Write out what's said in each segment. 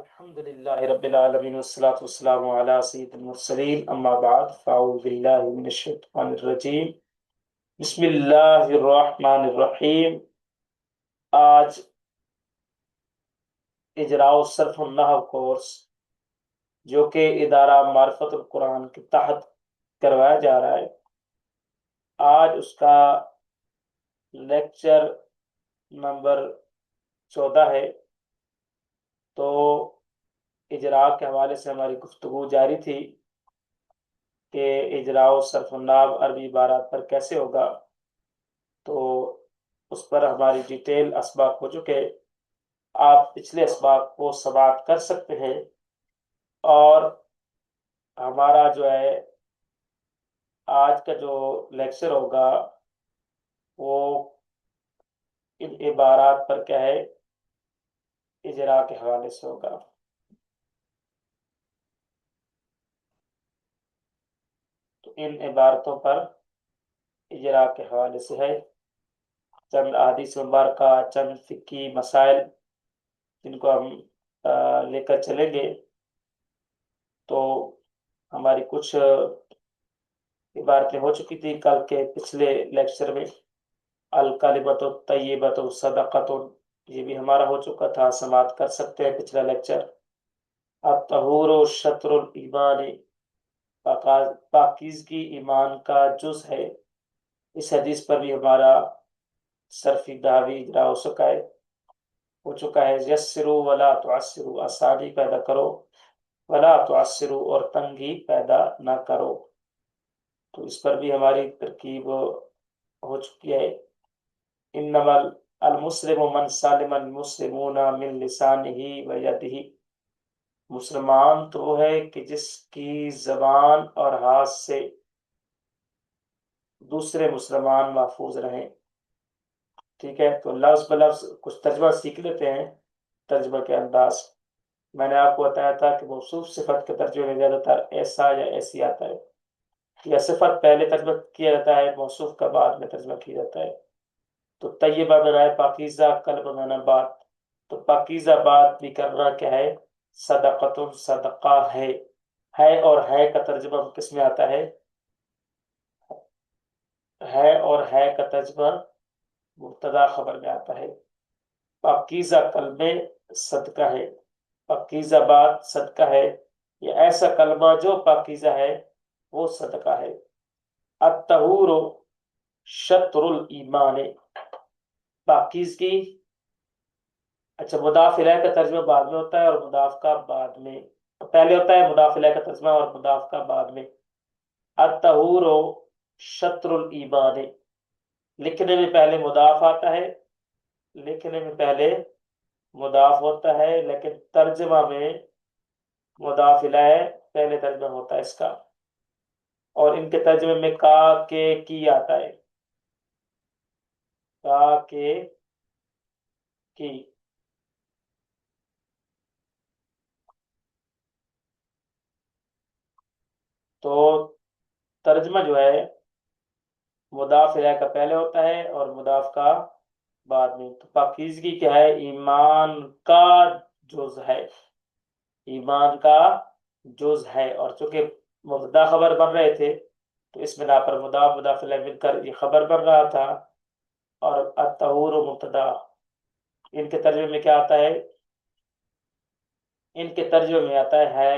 الحمد للہ رب العالمین والصلاة والسلام علی سید المرسلین اما بعد فاعوذ باللہ من الشیطان الرجیم بسم اللہ الرحمن الرحیم۔ آج اجراء صرف النحو کورس جو کہ ادارہ معرفت القرآن کے تحت کروایا جا رہا ہے، آج اس کا لیکچر نمبر 14 ہے۔ تو اجراء کے حوالے سے ہماری گفتگو جاری تھی کہ اجراء و صرف النحو عربی عبارات پر کیسے ہوگا، تو اس پر ہماری ڈیٹیل اسباق ہو چکے۔ آپ پچھلے اسباق کو سماعت کر سکتے ہیں، اور ہمارا جو ہے آج کا جو لیکچر ہوگا وہ ان عبارات پر کیا ہے، اجراء کے حوالے سے ہوگا۔ تو ان عبارتوں پر اجراء کے حوالے سے ہے، چند احادیث مبارکہ، چند فقہی مسائل جن کو ہم لے کر چلیں گے۔ تو ہماری کچھ عبارتیں ہو چکی تھی کل کے پچھلے لیکچر میں، الکلمۃ الطیبۃ صدقۃ، یہ بھی ہمارا ہو چکا تھا، سماعت کر سکتے ہیں پچھلا لیکچر۔ الطہور شطر الایمان، پاکیزگی ایمان کا جز ہے، اس حدیث پر بھی ہمارا صرفی دعوی اجرا ہو چکا ہے۔ یسروا ولا تعسروا، آسانی پیدا کرو، ولا تعسروا، اور تنگی پیدا نہ کرو، تو اس پر بھی ہماری ترکیب ہو چکی ہے۔ انما المسلم من سالم المسلمون من لسانہ و یدہ، مسلمان تو وہ ہے کہ جس کی زبان اور ہاتھ سے دوسرے مسلمان محفوظ رہیں۔ ٹھیک ہے، تو لفظ بلفظ کچھ ترجمہ سیکھ لیتے ہیں، ترجمہ کے انداز۔ میں نے آپ کو بتایا تھا کہ موصوف صفت کے ترجمے میں زیادہ تر ایسا یا ایسی آتا ہے، یا صفت پہلے ترجمہ کیا جاتا ہے، موصوف کا بعد میں ترجمہ کیا جاتا ہے۔ تو طیبہ بنا ہے پاکیزہ، قلب بنا بات، تو پاکیزہ بات بھی کرنا کیا ہے، صدقۃ، صدقہ ہے اور ہے کا ترجمہ کس میں آتا ہے، ہے اور ہے کا ترجمہ مبتدا خبر میں آتا ہے۔ پاکیزہ کلمے صدقہ ہے، پاکیزہ بات صدقہ ہے، یا ایسا کلمہ جو پاکیزہ ہے وہ صدقہ ہے۔ الطہور شطر الایمان، پاکیزگی، اچھا مضاف الیہ کا ترجمہ بعد میں ہوتا ہے اور مضاف کا بعد میں، پہلے ہوتا ہے مضاف الیہ کا ترجمہ اور مضاف کا بعد میں۔ الطہور شطر الایمان، لکھنے میں پہلے مضاف آتا ہے، لکھنے میں پہلے مضاف ہوتا ہے، لیکن ترجمہ میں مضاف الیہ پہلے ترجمہ ہوتا ہے اس کا، اور ان کے ترجمے میں کا کے کی آتا ہے، کا کے کی۔ تو ترجمہ جو ہے مضاف الیہ کا پہلے ہوتا ہے اور مضاف کا بعد میں۔ تو پاکیزگی کیا ہے، ایمان کا جز ہے، ایمان کا جز ہے، اور چونکہ مبتدا خبر بن رہے تھے تو اس بنا پر مضاف مضاف الیہ مل کر یہ خبر بن رہا تھا، اور الطہور مبتدا۔ ان کے ترجمے میں کیا آتا ہے، ان کے ترجمے میں آتا ہے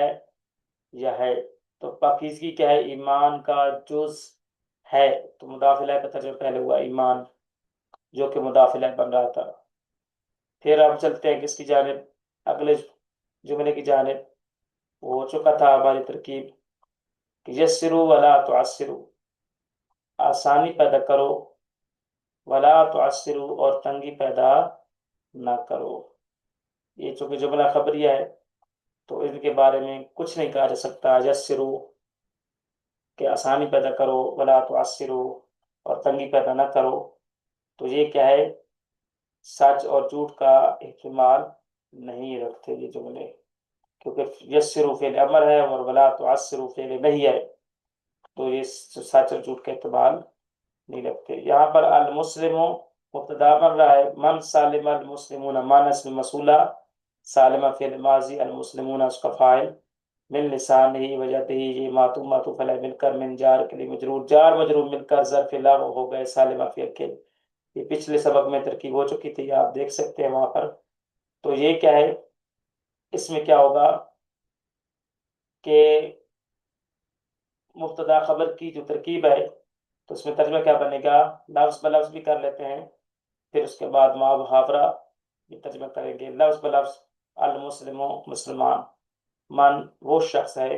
یا ہے۔ تو پاکیزگی کیا ہے، ایمان کا جز ہے، تو مضاف الیہ کا ترجمہ پہلے ہوا ایمان، جو کہ مضاف الیہ بن رہا تھا۔ پھر ہم چلتے ہیں کس کی جانب، اگلے جملے کی جانب۔ وہ ہو چکا تھا ہماری ترکیب کہ یسروا ولا تعسروا، آسانی پیدا کرو، ولا تعسروا، اور تنگی پیدا نہ کرو۔ یہ چونکہ جملہ خبریہ ہے تو ان کے بارے میں کچھ نہیں کہا جا سکتا، یسروا کہ آسانی پیدا کرو، ولا تعسروا اور تنگی پیدا نہ کرو، تو یہ کیا ہے، سچ اور جھوٹ کا احتمال نہیں رکھتے یہ جملے، کیونکہ یسروا فعل امر ہے اور ولا تعسروا فعل نہیں ہے، تو یہ سچ اور جھوٹ کا احتمال نہیں رکھتے۔ یہاں پر المسلم مبتدا بن رہا ہے، من سالم المسلمون، من اسم موصولہ، سالمہ فعل ماضی، المسلمون اس کا فاعل، من لسان ہی وجہ ہی، یہ ماتو ماتو فعل مل کر، من جار کے لیے مجرور، جار مجرور مل کر ظرف لغو ہو گئے سالمہ فعل کے۔ یہ پچھلے سبق میں ترکیب ہو چکی تھی، آپ دیکھ سکتے ہیں وہاں پر۔ تو یہ کیا ہے، اس میں کیا ہوگا کہ مبتدا خبر کی جو ترکیب ہے، تو اس میں ترجمہ کیا بنے گا، لفظ بلفظ بھی کر لیتے ہیں، پھر اس کے بعد ما محاورہ بھی ترجمہ کریں گے۔ لفظ بلفظ، المسلم مسلمان، من وہ شخص ہے،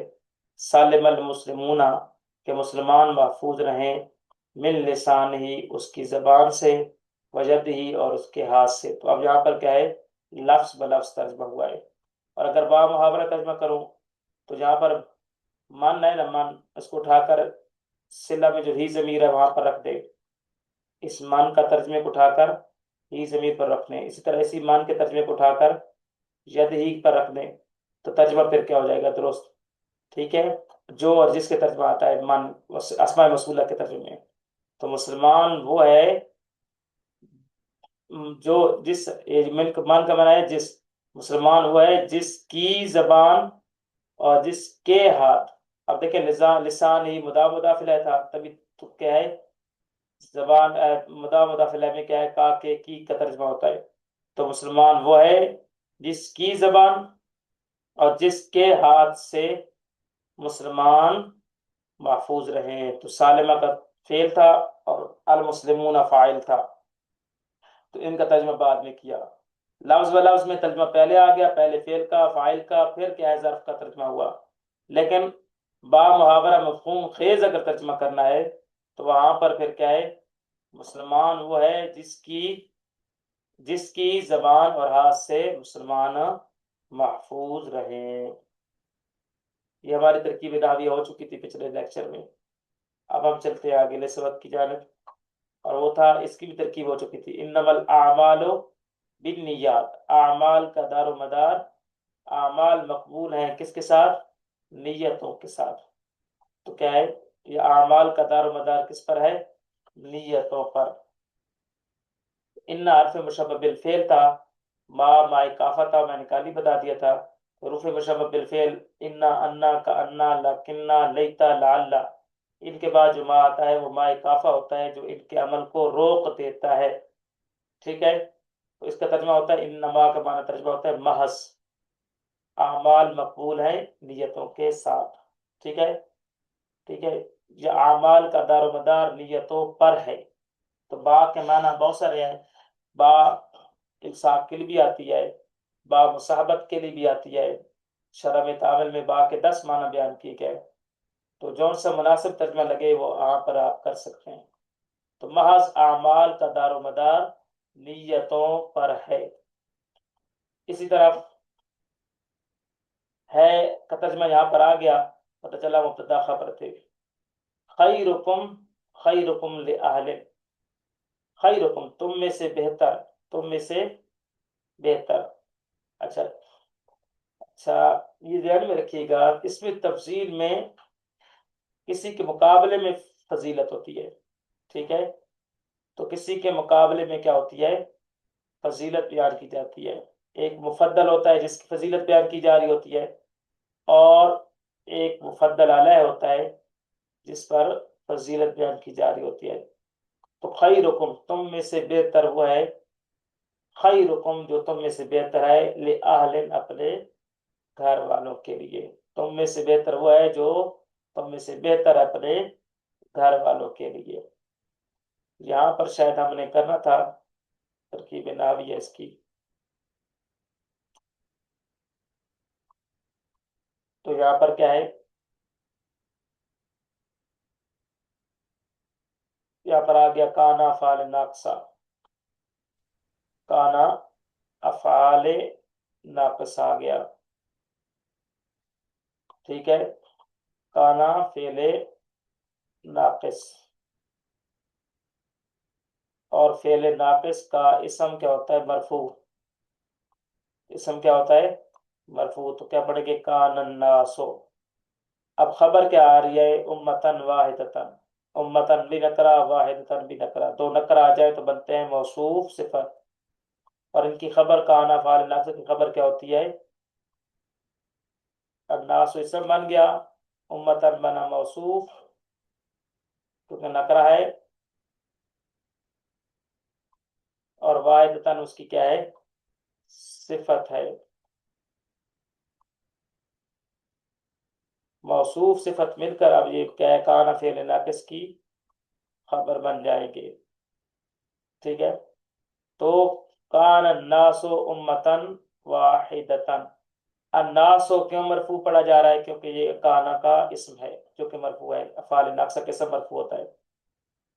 سالم المسلمون کہ مسلمان محفوظ رہیں، من لسان ہی اس کی زبان سے، وجد ہی اور اس کے ہاتھ سے۔ تو اب یہاں پر کیا ہے، لفظ بلفظ ترجمہ ہوا ہے۔ اور اگر با محاورہ ترجمہ کروں تو جہاں پر من ہے نا، من، اس کو اٹھا کر صلہ میں جو ہی ضمیر ہے وہاں پر رکھ دے، اس من کا ترجمے کو اٹھا کر ہی ضمیر پر رکھ دیں، اسی طرح اسی من کے ترجمے کو اٹھا کر ید ہی پر رکھ دیں، تو ترجمہ پھر کیا ہو جائے گا، درست، ٹھیک ہے، جو اور جس کے ترجمہ آتا ہے من اسماء موصولہ کے ترجمے میں۔ تو مسلمان وہ ہے جو جس، من کا معنی ہے جس، مسلمان وہ ہے جس کی زبان اور جس کے ہاتھ۔ اب دیکھیں لسان ہی مضاف الیہ تھا، تبھی تو کیا ہے زبان، مضاف الیہ میں کیا ہے، کا کے کی کا ترجمہ ہوتا ہے۔ تو مسلمان وہ ہے جس کی زبان اور جس کے ہاتھ سے مسلمان محفوظ رہیں۔ تو سالمہ کا فعل تھا اور المسلمون فاعل تھا، تو ان کا ترجمہ بعد میں کیا۔ لفظ و لفظ میں ترجمہ پہلے آ گیا، پہلے فعل کا، فاعل کا، پھر کیا ہے ظرف کا ترجمہ ہوا۔ لیکن با محاورہ مفہوم خیز اگر ترجمہ کرنا ہے تو وہاں پر پھر کیا ہے، مسلمان وہ ہے جس کی زبان اور ہاتھ سے مسلمان محفوظ رہیں۔ یہ ہماری ترکیب نحویہ ہو چکی تھی پچھلے لیکچر میں۔ اب ہم چلتے ہیں آگے سبق کی جانب، اور وہ تھا، اس کی بھی ترکیب ہو چکی تھی، انما الاعمال بالنیات، اعمال کا دار و مدار، اعمال مقبول ہیں کس کے ساتھ، نیتوں کے ساتھ۔ تو کیا ہے، یہ اعمال کا دار و مدار کس پر ہے، نیتوں پر۔ ان حرف مشبہ بالفعل تھا، ما کافہ تھا، میں نے کالی بتا دیا تھا۔ حروف مشبہ بالفعل، انا کا انا، لکنہ، لیتا، لعل، ان کے بعد جو ما آتا ہے وہ ما کافہ ہوتا ہے جو ان کے عمل کو روک دیتا ہے، ٹھیک ہے۔ تو اس کا ترجمہ ہوتا ہے، انما کا معنی ترجمہ ہوتا ہے محض، اعمال مقبول ہیں نیتوں کے ساتھ، ٹھیک ہے، ٹھیک ہے۔ یہ اعمال کا دار و مدار نیتوں پر ہے۔ تو با کے معنی بہت سارے ہیں، با الصاق کے لیے بھی آتی ہے، با مصاحبت کے لیے بھی آتی ہے، شرح میں تعامل میں با کے 10 معنی بیان کیے گئے، تو جون سے مناسب ترجمہ لگے وہ یہاں پر آپ کر سکتے ہیں۔ تو محض اعمال کا دار و مدار نیتوں پر ہے۔ اسی طرح ہے کا ترجمہ یہاں پر آ گیا، پتہ چلا مبتدا خبر تھے۔ خیرکم، خیرکم لأہل، خیرکم تم میں سے بہتر، تم میں سے بہتر۔ اچھا اچھا، یہ ذہن میں رکھیے گا، اس میں تفضیل میں کسی کے مقابلے میں فضیلت ہوتی ہے، ٹھیک ہے، تو کسی کے مقابلے میں کیا ہوتی ہے، فضیلت بیان کی جاتی ہے۔ ایک مفضل ہوتا ہے جس کی فضیلت بیان کی جا رہی ہوتی ہے، اور ایک مفضل علیہ ہوتا ہے جس پر فضیلت بیان کی جا رہی ہوتی ہے۔ تو خیرکم تم میں سے بہتر وہ ہے، خیرکم جو تم میں سے بہتر ہے، لأہل اپنے گھر والوں کے لیے، تم میں سے بہتر وہ ہے جو تم میں سے بہتر اپنے گھر والوں کے لیے۔ یہاں پر شاید ہم نے کرنا تھا ترکیب نحویہ اس کی، تو یہاں پر کیا ہے، یہاں پر آ گیا کانا افعال ناقصہ، کانا افعال ناقص آ گیا، ٹھیک ہے، کانا فعل ناقص، اور فعل ناقص کا اسم کیا ہوتا ہے، مرفوع، اسم کیا ہوتا ہے، مرفوع، تو کیا پڑھیں گے، کان الناس۔ اب خبر کیا آ رہی ہے، امتن واحدتن، امتن بھی نکرا، واحدتن بھی نکرا، دو نکرا آ جائے تو بنتے ہیں موصوف صفت، اور ان کی خبر کا آنا فعال ناقص کی خبر کیا ہوتی ہے؟ الناس اسم بن گیا، امتن بنا موصوف کیونکہ نکرہ ہے، اور واحدتن اس کی کیا ہے؟ صفت ہے۔ موصوف صفت مل کر اب یہ کیا ہے؟ کانا فعل ناقص کی خبر بن جائیں گے، ٹھیک ہے؟ تو کان الناس امتن واحدتن، الناس کیوں مرفوع پڑھا جا رہا ہے؟ کیونکہ یہ کانا کا اسم ہے جو کہ مرفوع ہے، افعال ناقصہ کے اسم مرفوع ہوتا ہے،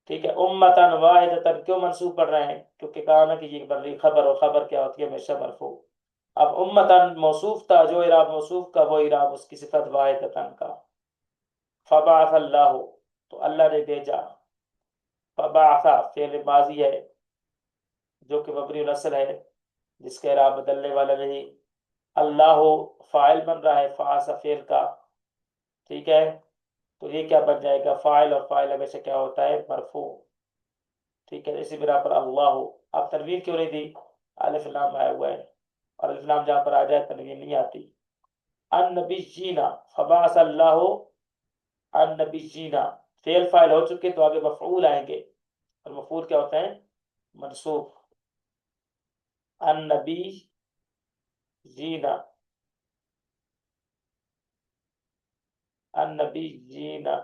ٹھیک ہے؟ امتن واحدتن کیوں منصوب پڑھ رہے ہیں؟ کیونکہ کانا کی یہ بن رہی خبر، اور خبر کیا ہوتی ہے؟ ہمیشہ مرفوع۔ اب امتن موصوف تھا، جو اعراب موصوف کا وہ اعراب اس کی صفت واحدتن کا۔ فبعث اللہ، تو اللہ نے بھیجا، فبعث فعل ماضی ہے جو کہ مبنی الاصل ہے، جس کا اعراب بدلنے والا نہیں۔ اللہ فاعل بن رہا ہے فاعل فعل کا، ٹھیک ہے؟ تو یہ کیا بن جائے گا؟ فاعل، اور فاعل ہمیشہ کیا ہوتا ہے؟ مرفوع، ٹھیک ہے؟ اسی بنا پر اللہ، اب تنوین کیوں نہیں دی؟ الف لام آیا ہوا ہے، اور الف لام جہاں پر آ جائے تنوین نہیں آتی۔ النبی جینا، فبعث اللہ النبی جینا، فعل فاعل ہو چکے تو آگے مفعول آئیں گے، اور مفعول کیا ہوتا ہے؟ منصوب۔ النبی جینا، النبی جینا،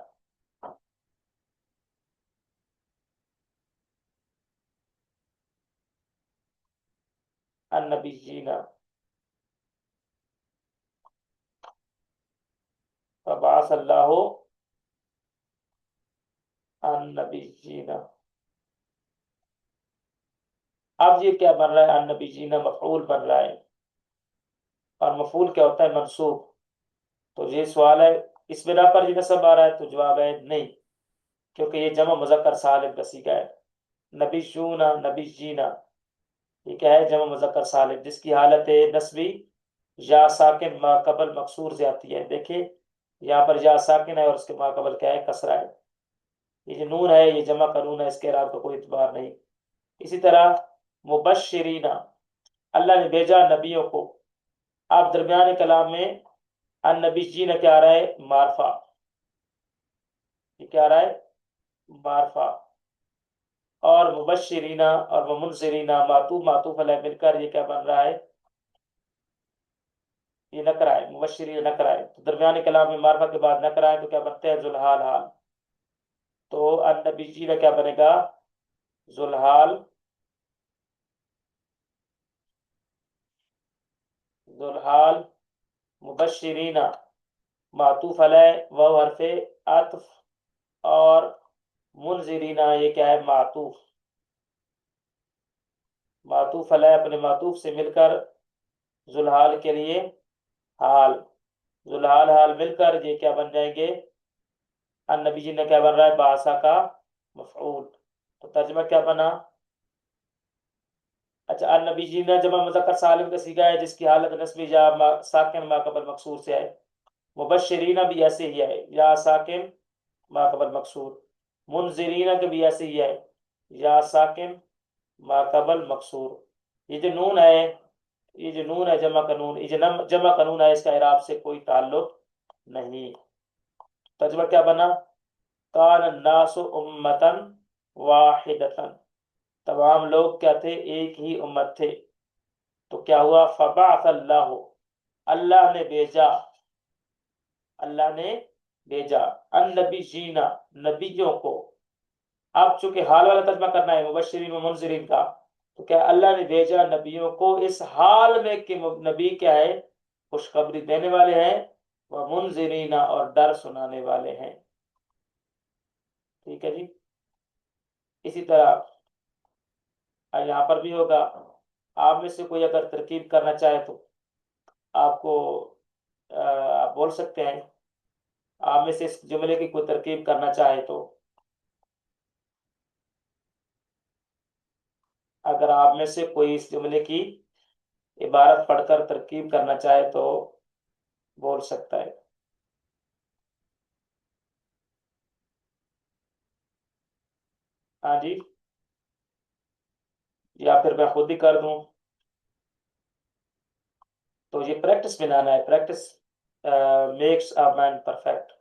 النبی جینا، فبعث اللہ النبی جینا۔ اب یہ کیا بن رہا ہے؟ النبی جینا مفعول بن رہا ہے، اور مفعول کیا ہوتا ہے؟ منصوب۔ تو یہ سوال ہے اس بنا پر یہ نصب آ رہا ہے، تو جواب ہے نہیں، کیونکہ یہ جمع مذکر سالم کا صیغہ ہے۔ نبی شونا، نبی جینا، یہ کیا ہے؟ جمع مذکر سالم، جس کی حالت نسبی یا ساکن ما قبل مکسور سے آتی ہے۔ دیکھیں یہاں پر یا ساکن ہے، اور اس کے ما قبل کیا ہے؟ کسرہ ہے۔ یہ جو نون ہے یہ جمع کا نون ہے، اس کے اعراب کا کوئی اعتبار نہیں۔ اسی طرح مبشرین، اللہ نے بھیجا نبیوں کو۔ آپ درمیان کلام میں النبی جی نے کیا آ رہا ہے؟ معرفہ، یہ کیا آ رہا ہے؟ معرفہ۔ اور مبشرین اور منذرین، معطوف علیہ مل کر یہ کیا بن رہا ہے؟ یہ نکرہ ہے، مبشرین نکرہ ہے، تو درمیان کلام میں معرفہ کے بعد نکرہ ہے تو کیا بنتے ہیں؟ ذوالحال حال۔ تو النبی جی نے کیا بنے گا؟ ذوالحال، ذوالحال مبشرین، معطوف علیہ وہ حرف عطف، اور منذرین یہ کیا ہے؟ معطوف، معطوف علیہ اپنے معطوف سے مل کر ذوالحال کے لیے حال، ذوالحال حال مل کر یہ کیا بن جائیں گے؟ النبی جی نے کیا بن رہا ہے؟ باسا کا مفعول۔ تو ترجمہ کیا بنا؟ اچھا، النبی جی نے جمع مذکر سالم کا صیغہ ہے، جس کی حالت نسبی یا ساکن ما قبل مکسور سے ہے۔ مبشرین بھی ایسے ہی ہے، یا ساکن ما قبل مکسور۔ منذرین کے بھی ایسے ہی ہے، یا ساکن ما قبل مکسور۔ یہ جو نون ہے، یہ جو نون ہے جمع قانون، یہ جو جمع قانون ہے، اس کا اعراب سے کوئی تعلق نہیں۔ ترجمہ کیا بنا؟ کان الناس امتن واحدتن، تمام لوگ کیا تھے؟ ایک ہی امت تھے۔ تو کیا ہوا؟ فبعث اللہ، اللہ نے بھیجا، اللہ نے بھیجا النبی جینا، نبیوں کو۔ اب چونکہ حال والا ترجمہ کرنا ہے مبشرین و منذرین کا، تو کیا اللہ نے بھیجا نبیوں کو اس حال میں کہ نبی کیا ہے؟ خوشخبری دینے والے ہیں، وہ منذرین اور ڈر سنانے والے ہیں، ٹھیک ہے جی؟ اسی طرح یہاں پر بھی ہوگا۔ آپ میں سے کوئی اگر ترکیب کرنا چاہے تو آپ کو آپ بول سکتے ہیں، آپ میں سے اس جملے کی کوئی ترکیب کرنا چاہے تو، اگر آپ میں سے کوئی اس جملے کی عبارت پڑھ کر ترکیب کرنا چاہے تو بول سکتا ہے۔ ہاں جی، یا پھر میں خود ہی کر دوں؟ تو یہ پریکٹس میں لانا ہے. Practice makes a man perfect.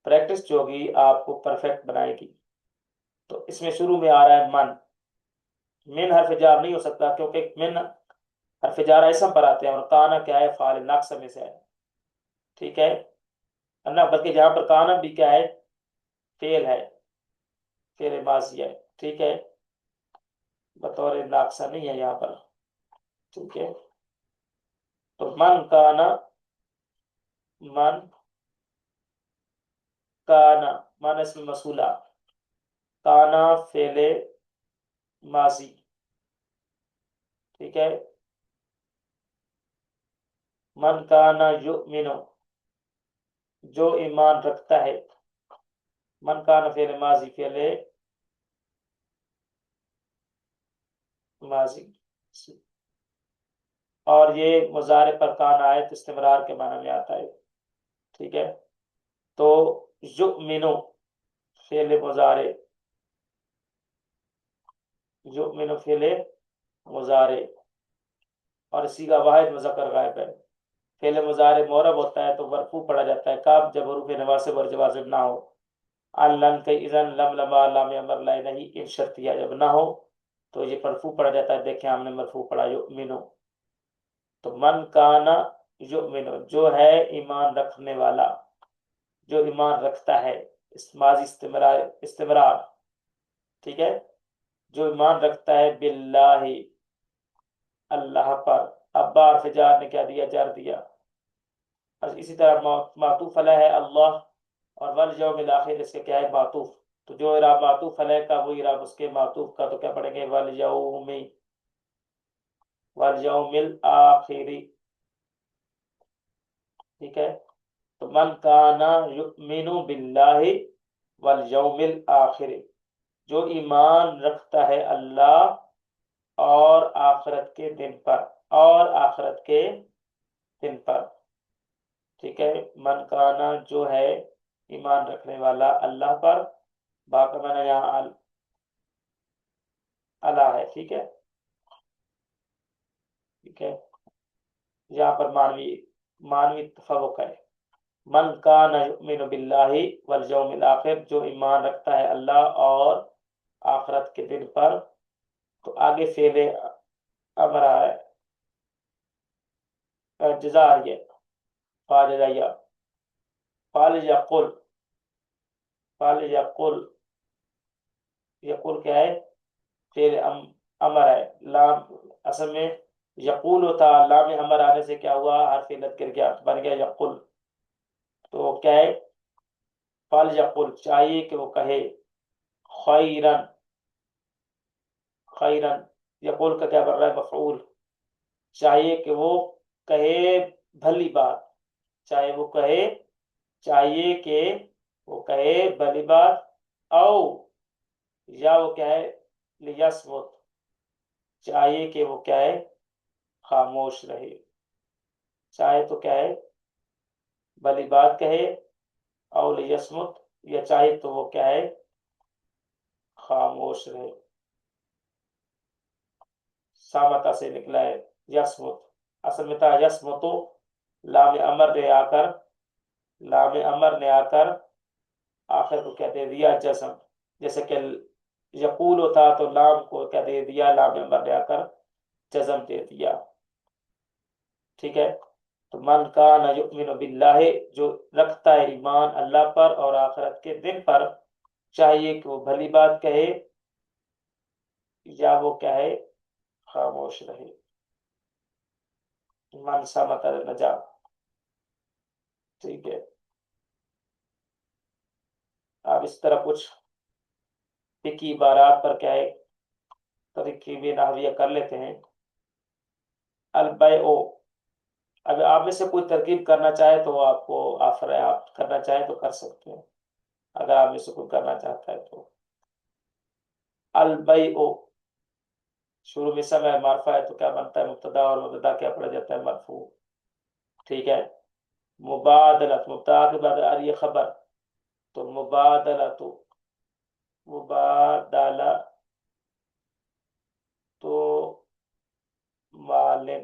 Practice جو ہوگی آپ کو پرفیکٹ بنائے گی. تو اس میں شروع میں آ رہا ہے من. من حرف جار نہیں ہو سکتا کیونکہ من حرف جار اسم پر آتے ہیں اور کانا کیا ہے فاعل ناقص میں سے ہے. ٹھیک ہے اللہ, بلکہ جہاں پر کانا بھی کیا ہے فعل ہے, فعل ماضی ہے. ٹھیک ہے بطور ناقصہ نہیں ہے یہاں پر. ٹھیک ہے تو من کانا, من کانا من اسم موصولہ, کانا فعل ماضی. ٹھیک ہے من کانا یؤمن, جو ایمان رکھتا ہے. من کانا فعل ماضی, فعل ماضی, اور یہ مضارع پر کانا آیت استمرار کے معنی میں آتا ہے. ٹھیک ہے تو یؤمن فعل مضارع, یؤمن فعل مضارع اور اسی کا واحد مذکر غائب ہے. فعل مضارع معرب ہوتا ہے تو مرفوع پڑھا جاتا ہے کب جب حروف نواصب اور جوازم نہ ہو. لن کے اذن لم لما لام امر لا نہیں ان شرطیہ جب نہ ہو تو یہ مرفوع پڑھا جاتا ہے. دیکھیں ہم نے مرفوع پڑھا یؤمن. تو من کانا یؤمن جو ہے ایمان رکھنے والا, جو ایمان رکھتا ہے, اس ماضی استمرار. ٹھیک ہے جو ایمان رکھتا ہے باللہ اللہ پر. اب بار فجار نے کیا دیا جر دیا. اسی طرح معطوف علیہ ہے اللہ اور والیوم الاخر اس کے کیا ہے معطوف. تو جو اعراب معطوف علیہ کا وہ اعراب اس کے معطوف کا, تو کیا پڑھیں گے والیوم, والیوم الاخر. ٹھیک ہے تو من کانا یؤمن باللہ والیوم الاخر, جو ایمان رکھتا ہے اللہ اور آخرت کے دن پر, اور آخرت کے دن پر. ٹھیک ہے من کانا جو ہے ایمان رکھنے والا اللہ پر, باقی میں نے یہاں اللہ ہے. ٹھیک ہے ٹھیک ہے یہاں پر مانوی تفوق ہے. من کان یؤمن باللہ والیوم الاخر, جو ایمان رکھتا ہے اللہ اور آخرت کے دن پر. تو آگے فعل امر ہے جزا آ رہی ہے فاجزایا, فال یقل, فال یقل, یقول کیا ہے فعل امر ہے. لام اصل میں یقول ہوتا, لام امر آنے سے کیا ہوا حرف علت گر گیا بن گیا یقول. تو کیا ہے فال یقول چاہیے کہ وہ کہے خیرن, خیرن یقول کا کیا بن رہا ہے مفعول. چاہیے کہ وہ کہے بھلی بات, چاہے وہ کہے, چاہیے کہ وہ کہے بھلی بات, او یا وہ کیا ہے لیسمت, چاہیے کہ وہ کیا ہے خاموش رہے. چاہے تو کیا ہے بھلی بات کہے, او لیسمت یا چاہے تو وہ کیا ہے خاموش رہے. سامتا سے نکلا ہے یسمت, اصل میں تھا یسمتو, لام امر نے آ کر, لام امر نے آ کر آخر کو کیا دے دیا جزم. جیسے کہ یقول ہوتا تو لام کو کیا دے دیا, لام امر نے آ کر جزم دے دیا. ٹھیک ہے تو من کان یؤمن باللہ, جو رکھتا ہے ایمان اللہ پر اور آخرت کے دن پر, چاہیے کہ وہ بھلی بات کہے یا وہ کیا ہے خاموش رہے. من سمت نجا. ٹھیک ہے اب اس طرح کچھ فقہی عبارات پر کیا ہے ترکیب نحویہ کر لیتے ہیں. البیع, اب آپ میں سے کوئی ترکیب کرنا چاہے تو آپ کو آفر ہے, آپ کرنا چاہیں تو کر سکتے ہیں اگر آپ میں سے کوئی کرنا چاہتا ہے تو. البیع شروع میں سمع معرفہ ہے تو کیا بنتا ہے مبتدا, اور مبتدا کیا پڑا جاتا ہے مرفوع. ٹھیک ہے مبادلت, مبتدا کے بعد آ رہی ہے خبر, تو مبادلت, مبادلہ تو مالن,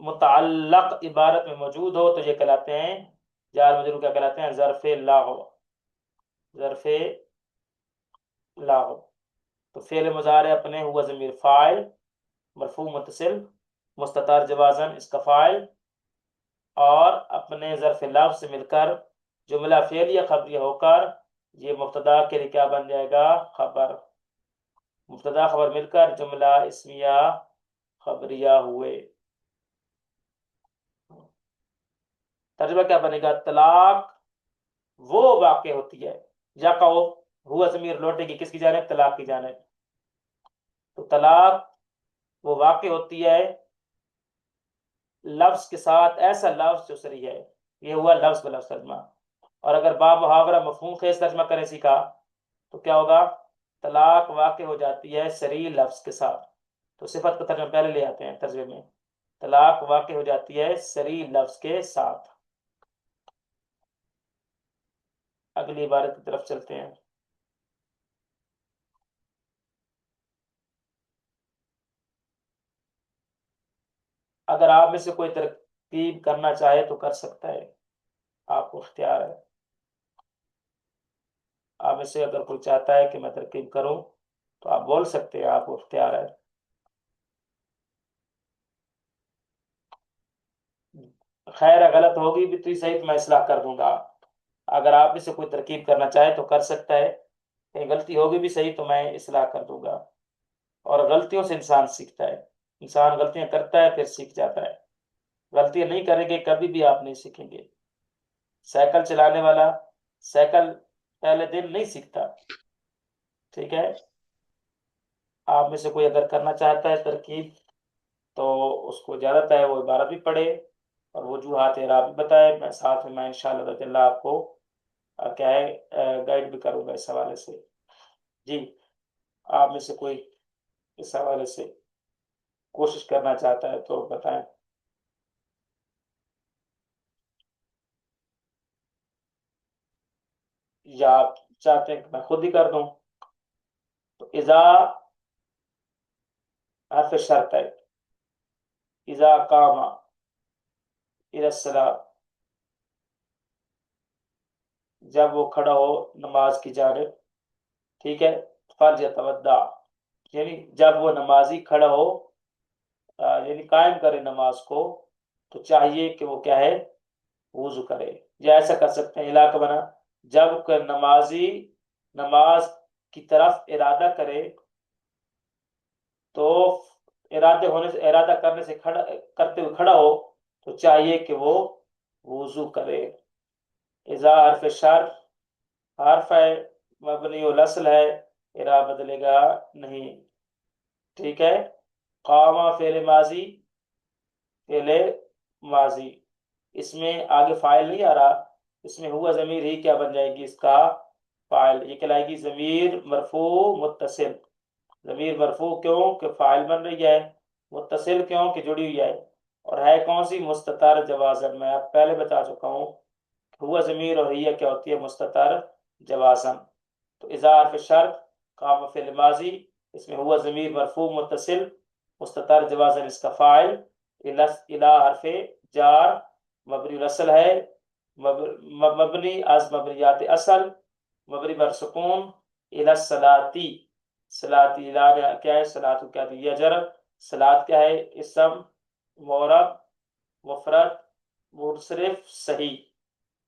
متعلق عبارت میں موجود ہو تو یہ کہلاتے ہیں جار مجرور، کیا کہلاتے ہیں؟ ظرف لاغو، ظرف لاغو۔ تو فعل مضارع اپنے ہوا ضمیر فاعل مرفوع متصل مستتر جوازن اس کا فاعل، اور اپنے ظرف لفظ سے مل کر جملہ فعلیہ خبریہ ہو کر یہ مبتدا کے لیے کیا بن جائے گا؟ خبر۔ مبتدا خبر مل کر جملہ اسمیہ خبریہ ہوئے۔ ترجمہ کیا بنے گا؟ طلاق وہ واقع ہوتی ہے، یا کہو ہوا ضمیر لوٹے گی کس کی جانب؟ طلاق کی جانب۔ تو طلاق وہ واقع ہوتی ہے لفظ کے ساتھ، ایسا لفظ جو صریح ہے، یہ ہوا لفظ بلفظ ترجمہ۔ اور اگر با محاورہ مفہوم خیز ترجمہ کریں سیکھا تو کیا ہوگا؟ طلاق واقع ہو جاتی ہے صریح لفظ کے ساتھ۔ تو صفت کا ترجمہ پہلے لے آتے ہیں ترجمے میں، طلاق واقع ہو جاتی ہے صریح لفظ کے ساتھ۔ اگلی عبارت کی طرف چلتے ہیں۔ اگر آپ میں سے کوئی ترکیب کرنا چاہے تو کر سکتا ہے، آپ کو اختیار ہے۔ آپ میں سے اگر کوئی چاہتا ہے کہ میں ترکیب کروں تو آپ بول سکتے ہیں، آپ کو اختیار ہے۔ خیر غلط ہوگی بھی تو صحیح، تو میں اصلاح کر دوں گا۔ اگر آپ میں سے کوئی ترکیب کرنا چاہے تو کر سکتا ہے، کہیں غلطی ہوگی بھی صحیح تو میں اصلاح کر دوں گا۔ اور غلطیوں سے انسان سیکھتا ہے، انسان غلطیاں کرتا ہے پھر سیکھ جاتا ہے۔ غلطیاں نہیں کریں گے کبھی بھی آپ نہیں سیکھیں گے۔ سائیکل چلانے والا سائیکل پہلے دن نہیں سیکھتا، ٹھیک ہے؟ آپ میں سے کوئی اگر کرنا چاہتا ہے ترکیب تو اس کو اجازت ہے وہ عبارت بھی پڑھے اور وجوہات اعراب بھی بتائے، میں ساتھ میں انشاءاللہ تعالی آپ کو کیا ہے گائیڈ بھی کروں گا اس حوالے سے۔ جی، آپ میں سے کوئی اس حوالے سے کوشش کرنا چاہتا ہے تو بتائیں۔ یا آپ چاہتے ہیں کہ میں خود ہی کر دوں؟ تو اذا حرف شرط ہے، اذا قام الى الصلاۃ، جب وہ کھڑا ہو نماز کی جانب، ٹھیک ہے؟ فلیتودع، یعنی جب وہ نمازی کھڑا ہو یعنی قائم کرے نماز کو، تو چاہیے کہ وہ کیا ہے؟ وضو کرے۔ یا ایسا کر سکتے ہیں علاقہ بنا، جب کہ نمازی نماز کی طرف ارادہ کرے تو ارادہ کرنے سے کرتے ہوئے کھڑا ہو تو چاہیے کہ وہ وضو کرے۔ اذا حرف شر، حرف ہے مبنی الاصل ہے، اعراب بدلے گا نہیں، ٹھیک ہے؟ قامہ فعل ماضی، فعل ماضی، اس میں آگے فاعل نہیں آ رہا، اس میں ہوا ضمیر ہی کیا بن جائے گی؟ اس کا فاعل، یہ کہلائے گی ضمیر مرفوع متصل۔ ضمیر مرفوع کیوں کہ فاعل بن رہی ہے، متصل کیوں کہ جڑی ہوئی ہے، اور ہے کون سی؟ مستتر جوازن۔ میں آپ پہلے بتا چکا ہوں ہوا ضمیر اور ہی کیا ہوتی ہے؟ مستتر جوازن۔ تو اذا حرف شرط قام فعل ماضی، اس میں ہوا ضمیر مرفوع متصل مستتر جوازن اس کا فاعل، الا حرف جار مبنی الاصل ہے، مبنی از مبنیات اصل، مبنی بر سکون، الی الصلاتی، صلاتی الا کیا ہے؟ صلاتو کیا دی یجر، صلات کیا ہے؟ اسم معرب مفرد منصرف صحیح،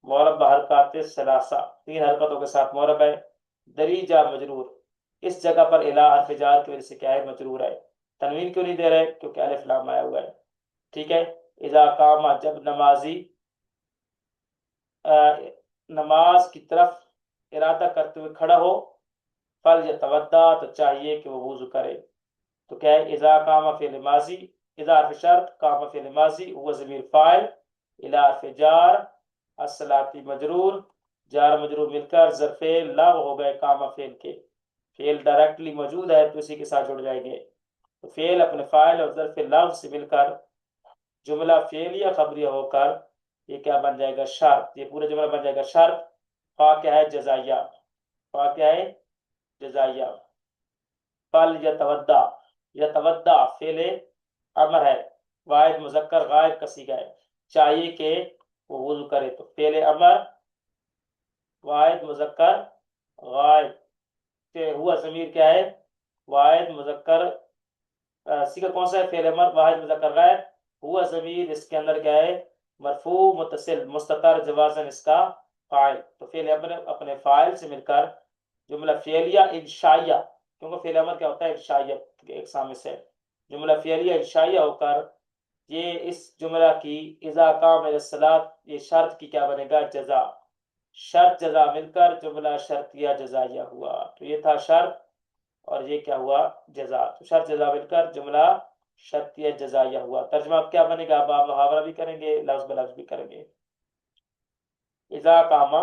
معرب بحرکات ثلاثہ، تین حرکتوں کے ساتھ معرب ہے، دری جار مجرور، اس جگہ پر الا حرف جار کی وجہ سے کیا ہے؟ مجرور ہے۔ تنوین کیوں نہیں دے رہے؟ کیونکہ الف لام آیا ہوا ہے، ٹھیک ہے؟ اذا قام، جب نمازی نماز کی طرف ارادہ کرتے ہوئے کھڑا ہو، فلیتودع، تو چاہیے کہ وہ وضو کرے۔ تو کیا ہے؟ اذا قام فعل ماضی، اذا حرف شرط قام فعل ماضی هو ضمیر فاعل، الی حرف جار الصلاتی مجرور، جار مجرور مل کر ظرف لغو ہو گئے قام فعل کے، فعل ڈائریکٹلی موجود ہے تو اسی کے ساتھ جڑ جائیں گے۔ تو فعل اپنے فاعل اور ظرف لغو سے مل کر جملہ فعلیہ خبریہ ہو کر یہ کیا بن جائے گا؟ شرط۔ یہ پورا جملہ بن جائے گا شرط۔ فا کیا ہے؟ جزائیہ، فا کیا ہے؟ جزائیہ۔ فل یتودع، یتودع فعل امر ہے، واحد مذکر غائب کا صیغہ ہے، چاہیے کہ وہ وضو کرے، تو فعل امر واحد مذکر غائب، کہ ہوا ضمیر کیا ہے؟ واحد مذکر، صیغہ کون سا ہے؟ فعل امر واحد مذکر غائب، ہوا ضمیر اس کے اندر کیا ہے؟ مرفوع متصل مستتر جوازن اس کا فاعل، تو فعل امر اپنے فاعل سے مل کر جملہ فعلیہ انشائیہ، کیونکہ فعل امر کیا ہوتا ہے؟ انشائیہ کے اقسام سے، جملہ فعلیہ انشائیہ ہو کر یہ اس جملہ کی اذا قام الصلاۃ، یہ شرط کی کیا بنے گا؟ جزا، شرط جزا مل کر جملہ شرطیہ جزائیہ ہوا، تو یہ تھا شرط اور یہ کیا ہوا؟ جزا، تو شرط جزا مل کر جملہ شرطیہ جزائیہ ہوا۔ ترجمہ اب کیا بنے گا؟ اب آپ محاورہ بھی کریں گے، لفظ بلفظ بھی کریں گے۔ اذا قام،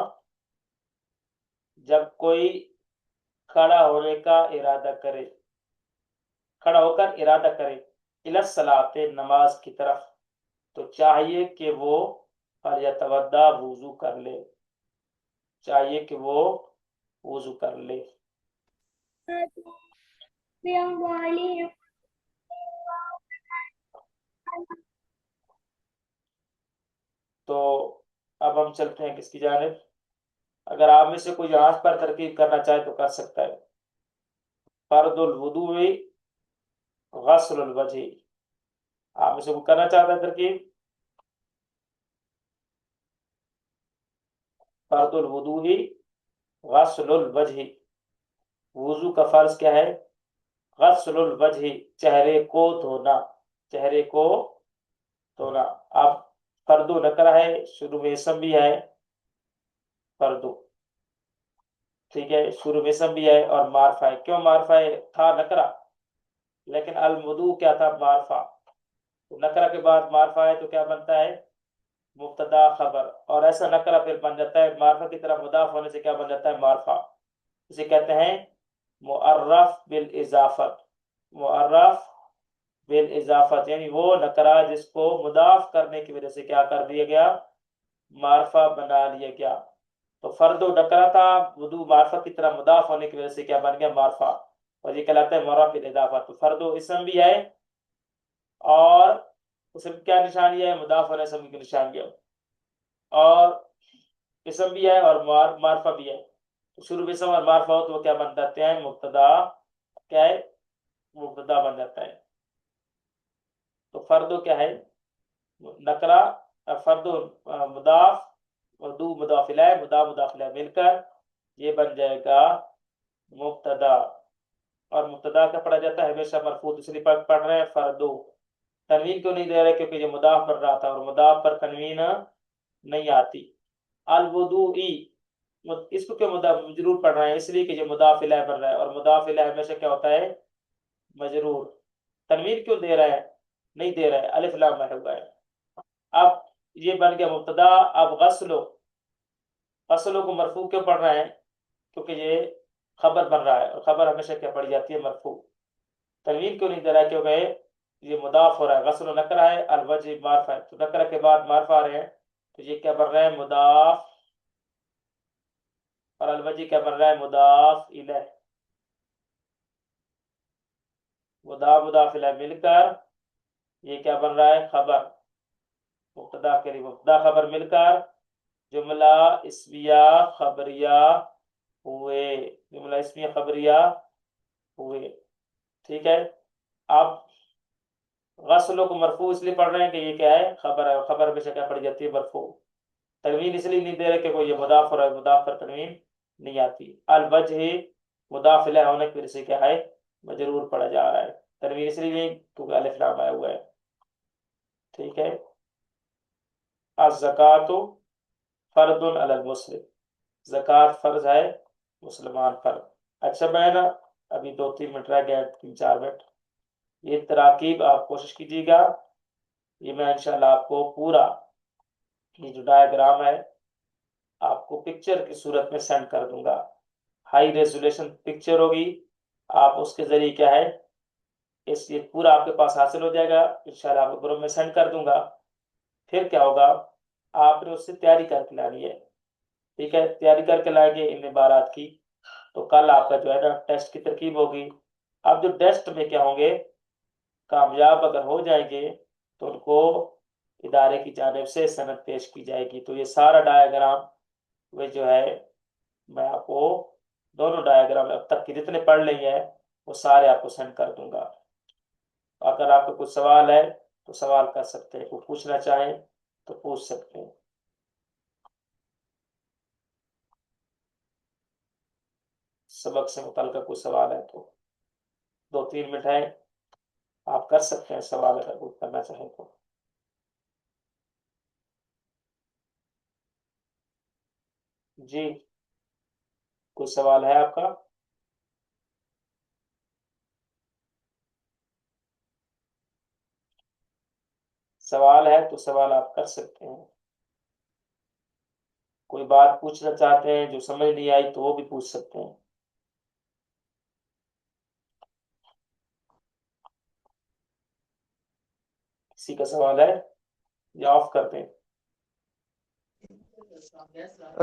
جب کوئی کھڑا ہونے کا ارادہ کرے، کھڑا ہو کر ارادہ کرے، الی الصلاۃ، نماز کی طرف، تو چاہیے کہ وہ فلیتوضا، وضو کر لے، چاہیے کہ وہ وضو کر لے۔ تو اب ہم چلتے ہیں کس کی جانب؟ اگر آپ میں سے کوئی یہاں پر ترکیب کرنا چاہے تو کر سکتا ہے۔ فرض الوضوء غسل الوجہ، آپ میں سے کوئی کرنا چاہتا ہے ترکیب؟ فرض الوضوء غسل الوجہ، وضو کا فرض کیا ہے؟ غسل الوجہ، چہرے کو دھونا، چہرے کو دھونا۔ اب فردو نکرہ ہے، شروع میں اسم بھی ہے فردو، ٹھیک ہے، شروع میں اسم بھی ہے اور معرفہ ہے۔ کیوں معرفہ ہے؟ تھا نکرہ لیکن الوضو کیا تھا؟ معرفہ، تو نکرہ کے بعد معرفہ ہے تو کیا بنتا ہے؟ مبتدا خبر، اور ایسا نکرہ پھر بن جاتا ہے معرفہ کی طرف مضاف ہونے سے کیا بن جاتا ہے؟ معرفہ، اسے کہتے ہیں معرف بالاضافت، معرف بالاضافت، یعنی وہ نکرہ جس کو مضاف کرنے کی وجہ سے کیا کر دیا گیا؟ معرفہ بنا لیا گیا۔ تو فرد و نکرہ تھا، وضو معرفہ کی طرح مضاف ہونے کی وجہ سے کیا بن گیا؟ معرفہ، اور یہ کہلاتا ہے معرف بالاضافت۔ تو فرد و اسم بھی ہے اور اسم کیا نشانی ہے؟ مضاف ہونے اسم کی نشانی ہے، اور اسم بھی ہے اور معرفہ بھی ہے، تو شروع میں اسم اور معرفہ ہو تو وہ کیا بن جاتے ہیں؟ مبتدا، کیا ہے؟ مبتدا بن جاتا ہے۔ تو فردو کیا ہے؟ نکرہ، فردو مضاف، وضو مضاف الیہ، مضاف الیہ مل کر یہ بن جائے گا مبتدا، اور مبتدا کا پڑھا جاتا ہے ہمیشہ مرفوع، اس لیے پڑھ رہے ہیں فردو۔ تنوین کیوں نہیں دے رہے؟ کیونکہ یہ مضاف پڑھ رہا تھا اور مضاف پر تنوین نہیں آتی۔ الوضوئی، اس کو کیوں مجرور پڑھ رہے ہیں؟ اس لیے کہ یہ مضاف الیہ بن رہا ہے اور مضاف الیہ ہمیشہ کیا ہوتا ہے؟ مجرور۔ تنوین کیوں دے رہا ہے؟ نہیں دے رہا ہے، الف لام لگا ہوا ہے۔ اب یہ بن گیا مبتدا۔ اب غسلو، غسلو کو مرفوع کیوں پڑھ رہے ہیں؟ کیونکہ یہ خبر بن رہا ہے اور خبر ہمیشہ کیا پڑھی جاتی ہے؟ مرفوع۔ تنوین کیوں نہیں دے رہا ہے؟ کیونکہ یہ مضاف ہو رہا ہے، غسل و نکرہ ہے، الوجہ معرفہ ہے، تو نکرہ کے بعد معرفہ آ رہے ہیں تو یہ کیا بن رہا ہے؟ مضاف، اور الوجہ کیا بن رہا ہے؟ مضاف الیہ، مضاف الیہ مل کر یہ کیا بن رہا ہے؟ خبر، مبتدا کے لیے مبتدا خبر مل کر جملہ اسمیہ خبریہ ہوئے، جملہ اسمیہ خبریہ ہوئے، ٹھیک ہے۔ اب غسلوں کو مرفوع اس لیے پڑھ رہے ہیں کہ یہ کیا ہے؟ خبر ہے، اور خبر ہمیشہ کیا پڑھی جاتی ہے؟ مرفوع۔ تنوین اس لیے نہیں دے رہے کہ کوئی یہ مضاف ہو رہا ہے، مضاف پر تنوین نہیں آتی۔ الوجہ مضاف الیہ ہونے کی وجہ سے کیا ہے؟ مجرور پڑھا جا رہا ہے، تنوین اس لیے نہیں کیونکہ الف لام آیا ہوا ہے، ٹھیک ہے۔ الزکوٰۃ فرض علی المسلم، زکوٰۃ فرض ہے مسلمان پر۔ اچھا میں نا ابھی 2-3 منٹ رہ گیا، 3-4 منٹ، یہ تراکیب آپ کوشش کیجیے گا، یہ میں انشاءاللہ آپ کو پورا یہ جو ڈائیگرام ہے آپ کو پکچر کی صورت میں سینڈ کر دوں گا، ہائی ریزولیشن پکچر ہوگی، آپ اس کے ذریعے کیا ہے اس یہ پورا آپ کے پاس حاصل ہو جائے گا، انشاءاللہ آپ کو گروپ میں سینڈ کر دوں گا۔ پھر کیا ہوگا؟ آپ نے اس سے تیاری کر کے لانی ہے، ٹھیک ہے، تیاری کر کے لائیں گے ان عبارات کی، تو کل آپ کا جو ہے نا ٹیسٹ کی ترکیب ہوگی۔ اب جو ٹیسٹ میں کیا ہوں گے، کامیاب اگر ہو جائیں گے تو ان کو ادارے کی جانب سے سند پیش کی جائے گی. تو یہ سارا ڈایاگرام وہ جو ہے میں آپ کو دونوں ڈایاگرام اب تک کے جتنے پڑھ لیے ہیں وہ سارے آپ کو سینڈ کر دوں گا. اگر آپ کو کچھ سوال ہے تو سوال کر سکتے ہیں, کوئی پوچھنا چاہیں تو پوچھ سکتے ہیں. سبق سے متعلقہ کوئی سوال ہے تو 2-3 منٹ ہے, آپ کر سکتے ہیں سوال اگر کوئی کرنا چاہیں تو. جی کوئی سوال ہے آپ کا؟ سوال ہے تو سوال آپ کر سکتے ہیں. کوئی بات پوچھنا چاہتے ہیں جو سمجھ نہیں آئی تو وہ بھی پوچھ سکتے ہیں. کسی کا سوال ہے یا آف کر دیں؟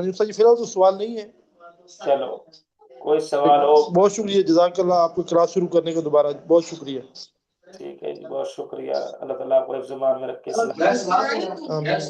جی فی الحال تو سوال نہیں ہے. چلو کوئی سوال ہو. بہت شکریہ, جزاک اللہ, آپ کو کلاس شروع کرنے کو دوبارہ بہت شکریہ. ٹھیک ہے جی, بہت شکریہ. اللہ تعالیٰ آپ کو حفظ ایمان میں رکھے. آمین.